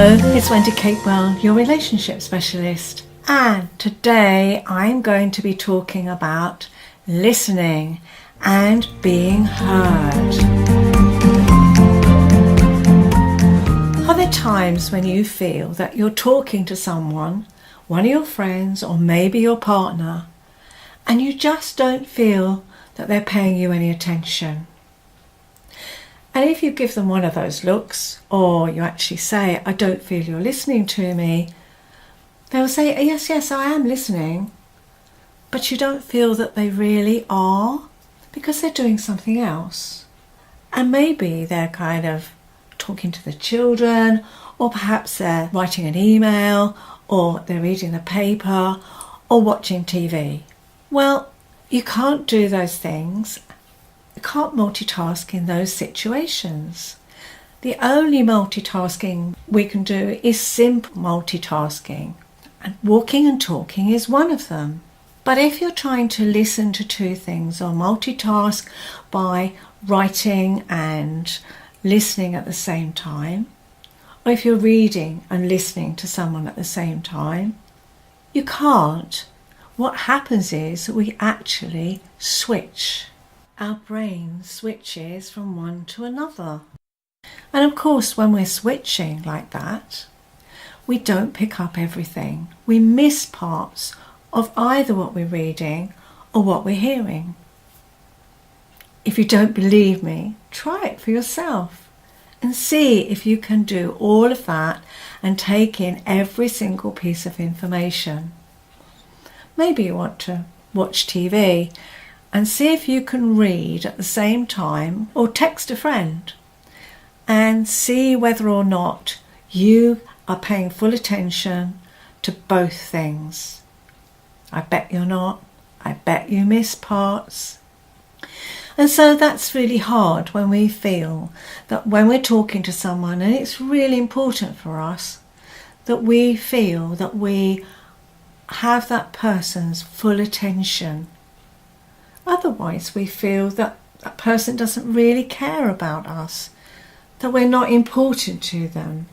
Hello, it's Wendy Capewell, your relationship specialist, and today I'm going to be talking about listening and being heard. Are there times when you feel that you're talking to someone, one of your friends or maybe your partner, and you just don't feel that they're paying you any attention? And if you give them one of those looks, or you actually say, I don't feel you're listening to me, they'll say, yes, I am listening. But you don't feel that they really are, because they're doing something else. And maybe they're kind of talking to the children, or perhaps they're writing an email, or they're reading the paper, or watching TV. Well, you can't do those things. You can't multitask in those situations. The only multitasking we can do is simple multitasking, and walking and talking is one of them. But if you're trying to listen to two things or multitask by writing and listening at the same time, or if you're reading and listening to someone at the same time, you can't. What happens is we actually switch. Our brain switches from one to another. And of course, when we're switching like that, we don't pick up everything. We miss parts of either what we're reading or what we're hearing. If you don't believe me, try it for yourself and see if you can do all of that and take in every single piece of information. Maybe you want to watch TV and see if you can read at the same time or text a friend and see whether or not you are paying full attention to both things. I bet you're not. I bet you miss parts. And so that's really hard when we feel that when we're talking to someone, and it's really important for us, that we feel that we have that person's full attention. Otherwise, we feel that that person doesn't really care about us, that we're not important to them.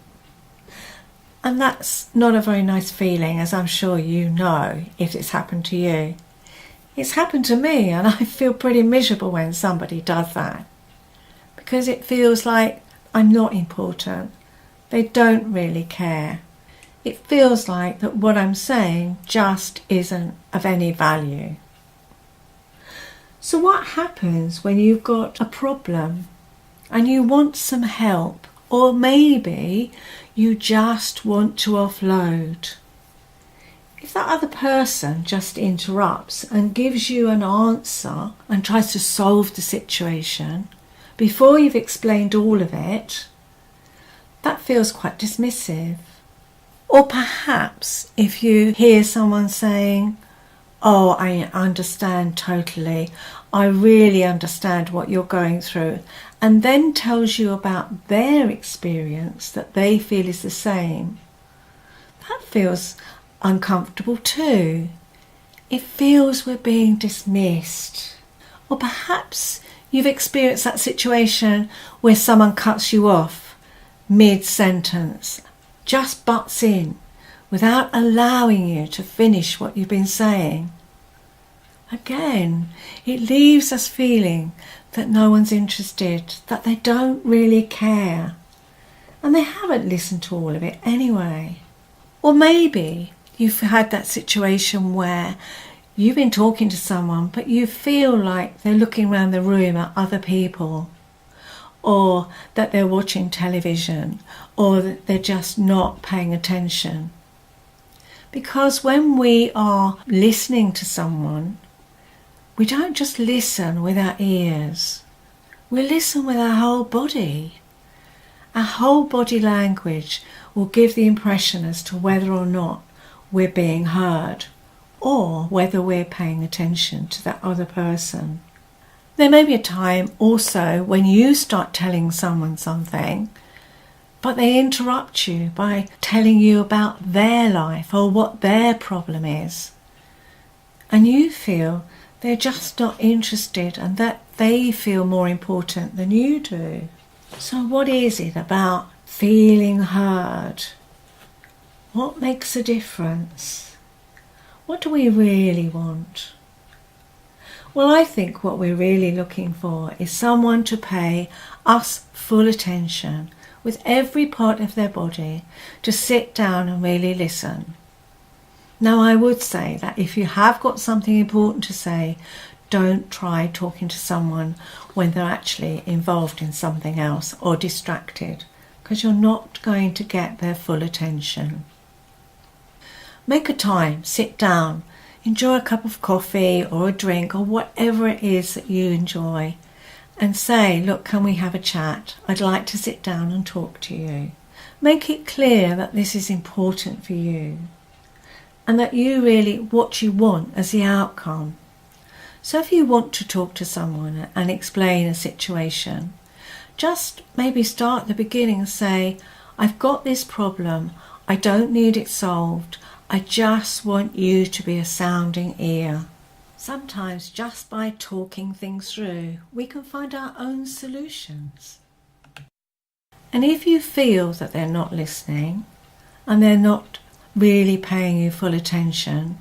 And that's not a very nice feeling, as I'm sure you know if it's happened to you. It's happened to me, and I feel pretty miserable when somebody does that, because it feels like I'm not important. They don't really care. It feels like that what I'm saying just isn't of any value. So what happens when you've got a problem and you want some help, or maybe you just want to offload? If that other person just interrupts and gives you an answer and tries to solve the situation before you've explained all of it, that feels quite dismissive. Or perhaps if you hear someone saying, oh, I understand totally. I really understand what you're going through. And then tells you about their experience that they feel is the same. That feels uncomfortable too. It feels we're being dismissed. Or perhaps you've experienced that situation where someone cuts you off mid-sentence, just butts in without allowing you to finish what you've been saying. Again, it leaves us feeling that no one's interested, that they don't really care, and they haven't listened to all of it anyway. Or maybe you've had that situation where you've been talking to someone, but you feel like they're looking around the room at other people, or that they're watching television, or that they're just not paying attention. Because when we are listening to someone, we don't just listen with our ears. We listen with our whole body. Our whole body language will give the impression as to whether or not we're being heard, or whether we're paying attention to that other person. There may be a time also when you start telling someone something, but they interrupt you by telling you about their life or what their problem is. And you feel they're just not interested and that they feel more important than you do. So what is it about feeling heard. What makes a difference? What do we really want? Well, I think what we're really looking for is someone to pay us full attention with every part of their body, to sit down and really listen. Now, I would say that if you have got something important to say, don't try talking to someone when they're actually involved in something else or distracted, because you're not going to get their full attention. Make a time, sit down, enjoy a cup of coffee or a drink or whatever it is that you enjoy, and say, look, can we have a chat? I'd like to sit down and talk to you. Make it clear that this is important for you and that you really, what you want as the outcome. So if you want to talk to someone and explain a situation, just maybe start at the beginning and say, I've got this problem, I don't need it solved, I just want you to be a sounding ear. Sometimes just by talking things through, we can find our own solutions. And if you feel that they're not listening and they're not really paying you full attention,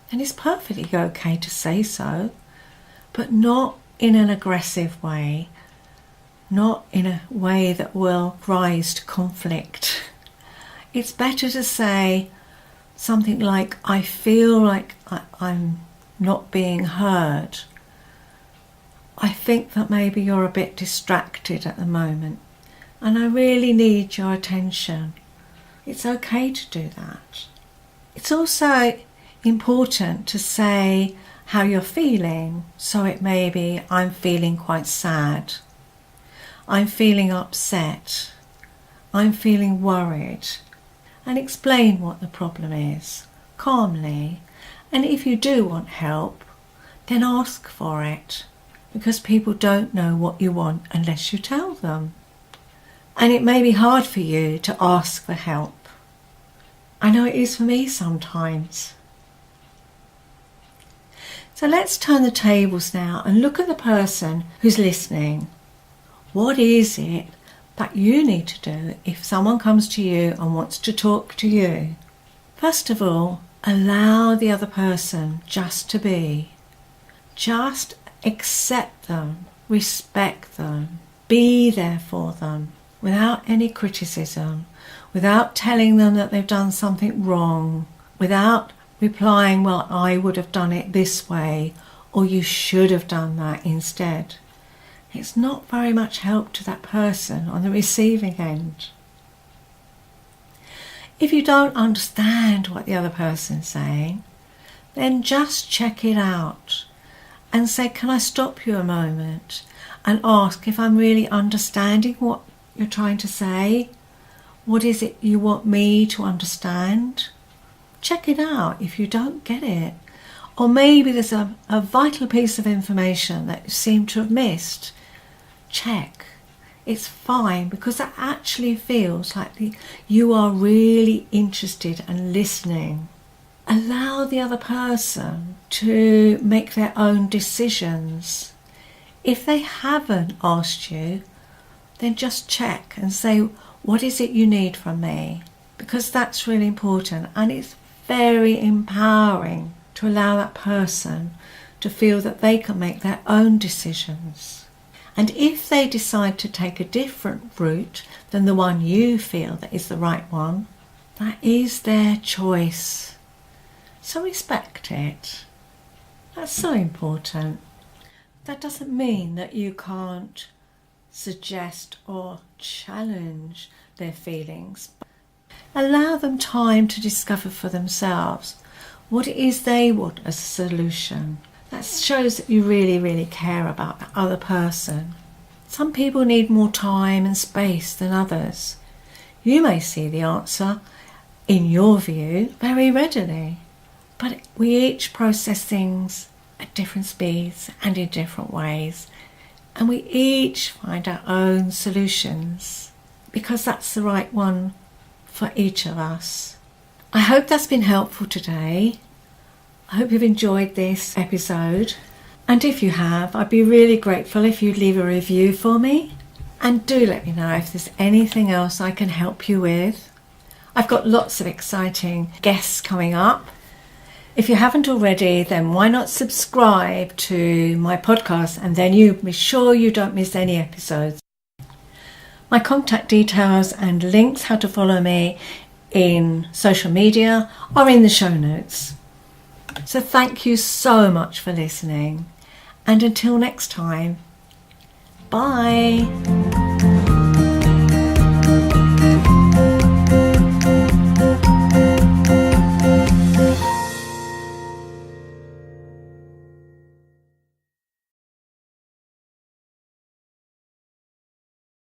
then it's perfectly okay to say so, but not in an aggressive way, not in a way that will rise to conflict. It's better to say something like, I feel like I'm not being heard. I think that maybe you're a bit distracted at the moment and I really need your attention. It's okay to do that. It's also important to say how you're feeling. So it may be, I'm feeling quite sad, I'm feeling upset, I'm feeling worried, and explain what the problem is calmly. And if you do want help, then ask for it, because people don't know what you want unless you tell them. And it may be hard for you to ask for help. I know it is for me sometimes. So let's turn the tables now and look at the person who's listening. What is it that you need to do if someone comes to you and wants to talk to you? First of all, allow the other person just to be. Just accept them, respect them, be there for them without any criticism, without telling them that they've done something wrong, without replying, well, I would have done it this way, or you should have done that instead. It's not very much help to that person on the receiving end. If you don't understand what the other person's saying, then just check it out and say, can I stop you a moment and ask if I'm really understanding what you're trying to say? What is it you want me to understand? Check it out if you don't get it. Or maybe there's a vital piece of information that you seem to have missed. Check. It's fine, because that actually feels like you are really interested and listening. Allow the other person to make their own decisions. If they haven't asked you, then just check and say, what is it you need from me? Because that's really important, and it's very empowering to allow that person to feel that they can make their own decisions. And if they decide to take a different route than the one you feel that is the right one, that is their choice. So respect it. That's so important. That doesn't mean that you can't suggest or challenge their feelings. Allow them time to discover for themselves what it is they want as a solution. That shows that you really, really care about the other person. Some people need more time and space than others. You may see the answer, in your view, very readily. But we each process things at different speeds and in different ways. And we each find our own solutions, because that's the right one for each of us. I hope that's been helpful today. I hope you've enjoyed this episode. And if you have, I'd be really grateful if you'd leave a review for me. And do let me know if there's anything else I can help you with. I've got lots of exciting guests coming up. If you haven't already, then why not subscribe to my podcast, and then you be sure you don't miss any episodes. My contact details and links how to follow me in social media are in the show notes. So thank you so much for listening, and until next time, bye.